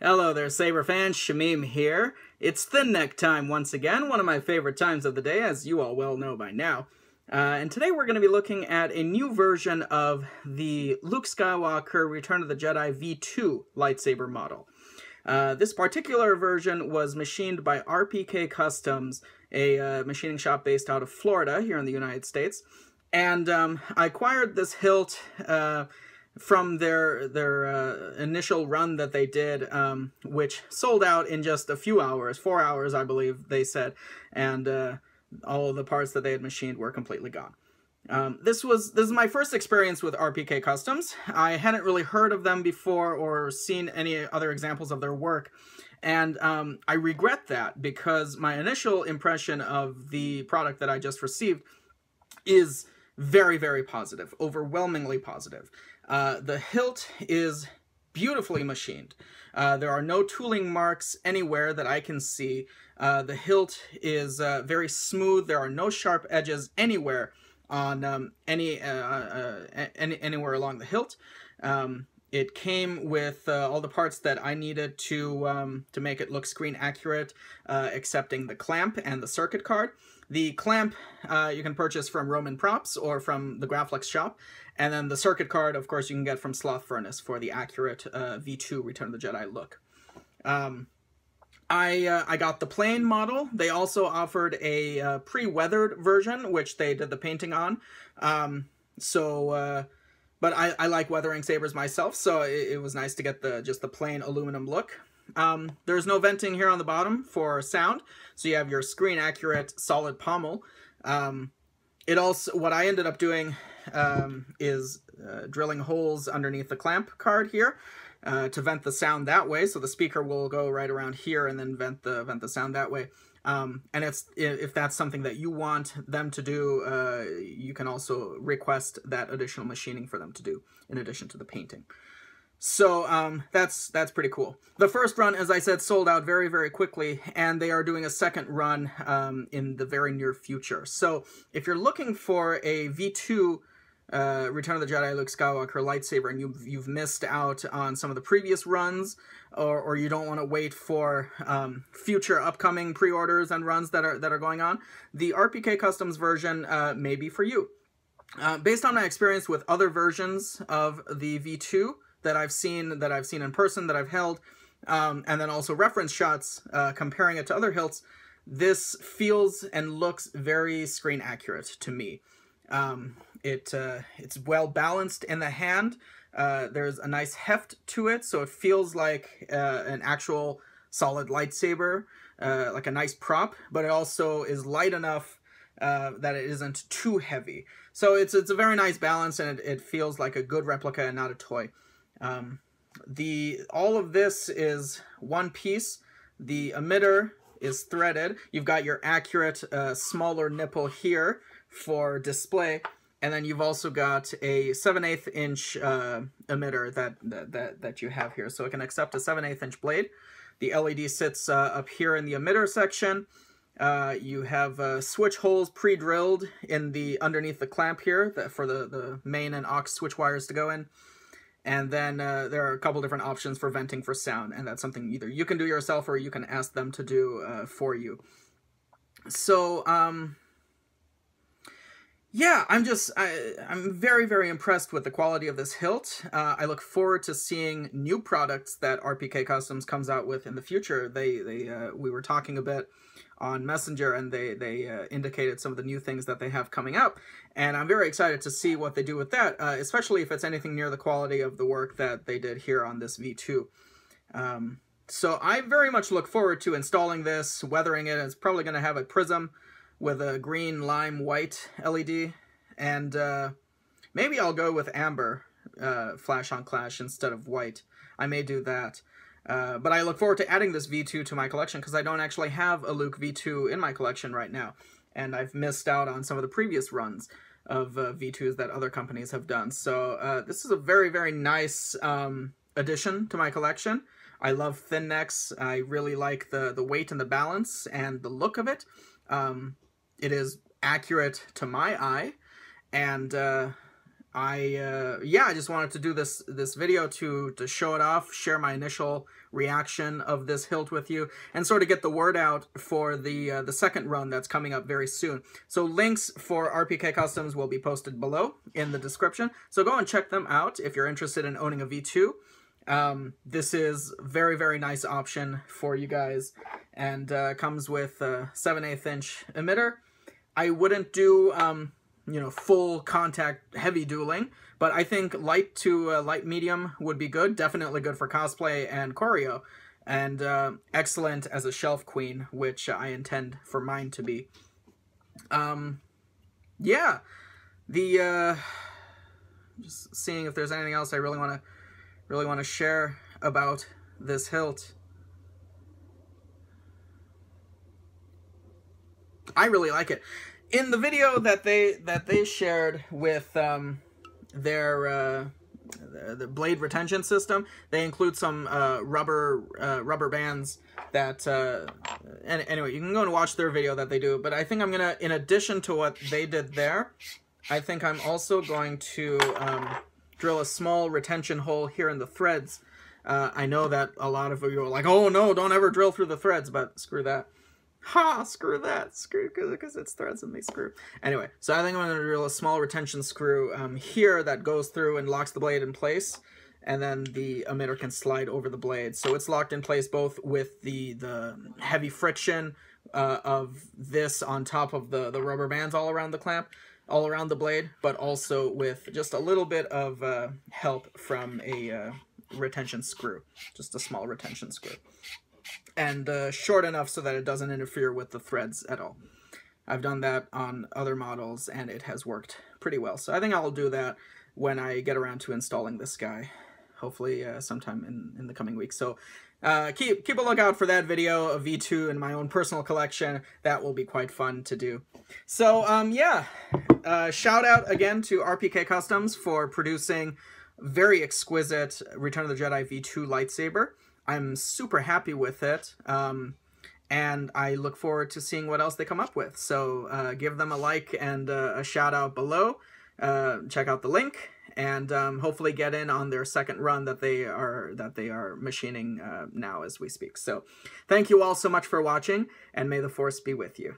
Hello there, Saber fans. Shamim here. It's thin neck time once again, one of my favorite times of the day, as you all well know by now. And today we're going to be looking at a new version of the Luke Skywalker Return of the Jedi V2 lightsaber model. This particular version was machined by RPKCustoms, a machining shop based out of Florida here in the United States. And I acquired this hilt from their initial run that they did, which sold out in just a few hours, 4 hours, I believe they said, and all of the parts that they had machined were completely gone. This is my first experience with RPKCustoms. I hadn't really heard of them before or seen any other examples of their work, and I regret that because my initial impression of the product that I just received is very, very positive, overwhelmingly positive. The hilt is beautifully machined. There are no tooling marks anywhere that I can see. The hilt is very smooth. There are no sharp edges anywhere on anywhere along the hilt. It came with all the parts that I needed to make it look screen accurate, excepting the clamp and the circuit card. The clamp you can purchase from Roman Props or from the Graflex shop, and then the circuit card, of course, you can get from Sloth Furnace for the accurate V2 Return of the Jedi look. I got the plain model. They also offered a pre-weathered version, which they did the painting on. But I like weathering sabers myself, so it was nice to get just the plain aluminum look. There's no venting here on the bottom for sound, so you have your screen accurate solid pommel. What I ended up doing is drilling holes underneath the clamp card here to vent the sound that way. So the speaker will go right around here and then vent the sound that way. And if that's something that you want them to do, you can also request that additional machining for them to do in addition to the painting. So that's pretty cool. The first run, as I said, sold out very, very quickly, and they are doing a second run in the very near future. So if you're looking for a V2 Return of the Jedi Luke Skywalker lightsaber and you've missed out on some of the previous runs, or you don't want to wait for future upcoming pre-orders and runs that are going on, the RPKCustoms version may be for you. Based on my experience with other versions of the V2 that I've seen in person, that I've held, and then also reference shots comparing it to other hilts, this feels and looks very screen accurate to me. It's well balanced in the hand. There's a nice heft to it, so it feels like an actual solid lightsaber, like a nice prop, but it also is light enough that it isn't too heavy. So it's a very nice balance, and it feels like a good replica and not a toy. All of this is one piece. The emitter is threaded. You've got your accurate smaller nipple here for display, and then you've also got a 7/8 inch emitter that you have here, so it can accept a 7/8 inch blade. The LED sits up here in the emitter section. You have switch holes pre-drilled in underneath the clamp here for the main and aux switch wires to go in. And then there are a couple different options for venting for sound, and that's something either you can do yourself or you can ask them to do for you. So, yeah, I'm very, very impressed with the quality of this hilt. I look forward to seeing new products that RPKCustoms comes out with in the future. We were talking a bit on Messenger, and they indicated some of the new things that they have coming up, and I'm very excited to see what they do with that, especially if it's anything near the quality of the work that they did here on this V2. So I very much look forward to installing this, weathering it. It's probably going to have a prism with a green, lime, white LED, and maybe I'll go with amber flash on clash instead of white. I may do that. But I look forward to adding this V2 to my collection because I don't actually have a Luke V2 in my collection right now, and I've missed out on some of the previous runs of V2s that other companies have done. So this is a very, very nice addition to my collection. I love thin necks. I really like the weight and the balance and the look of it. It is accurate to my eye, and I just wanted to do this video to show it off, share my initial reaction of this hilt with you, and sort of get the word out for the second run that's coming up very soon. So links for RPK Customs will be posted below in the description. So go and check them out if you're interested in owning a V2. This is very, very nice option for you guys, and comes with a 7/8 inch emitter. I wouldn't do you know, full contact heavy dueling, but I think light to light medium would be good. Definitely good for cosplay and choreo, and excellent as a shelf queen, which I intend for mine to be. Yeah, just seeing if there's anything else I really want to share about this hilt. I really like it. In the video that they shared with the blade retention system, they include some rubber bands that anyway, you can go and watch their video that they do. But I think I'm gonna, in addition to what they did there, I think I'm also going to drill a small retention hole here in the threads. I know that a lot of you are like, oh no, don't ever drill through the threads, but screw that. Ha! Screw that. Screw, because it's threads and they screw. Anyway, so I think I'm going to drill a small retention screw here that goes through and locks the blade in place, and then the emitter can slide over the blade. So it's locked in place both with the heavy friction of this on top of the rubber bands all around the clamp, all around the blade, but also with just a little bit of help from a retention screw, just a small retention screw. And short enough so that it doesn't interfere with the threads at all. I've done that on other models, and it has worked pretty well. So I think I'll do that when I get around to installing this guy, hopefully sometime in the coming weeks. So keep a lookout for that video of V2 in my own personal collection. That will be quite fun to do. So yeah, shout out again to RPK Customs for producing very exquisite Return of the Jedi V2 lightsaber. I'm super happy with it, and I look forward to seeing what else they come up with. So give them a like and a shout out below. Check out the link, and hopefully get in on their second run that they are machining now as we speak. So thank you all so much for watching, and may the Force be with you.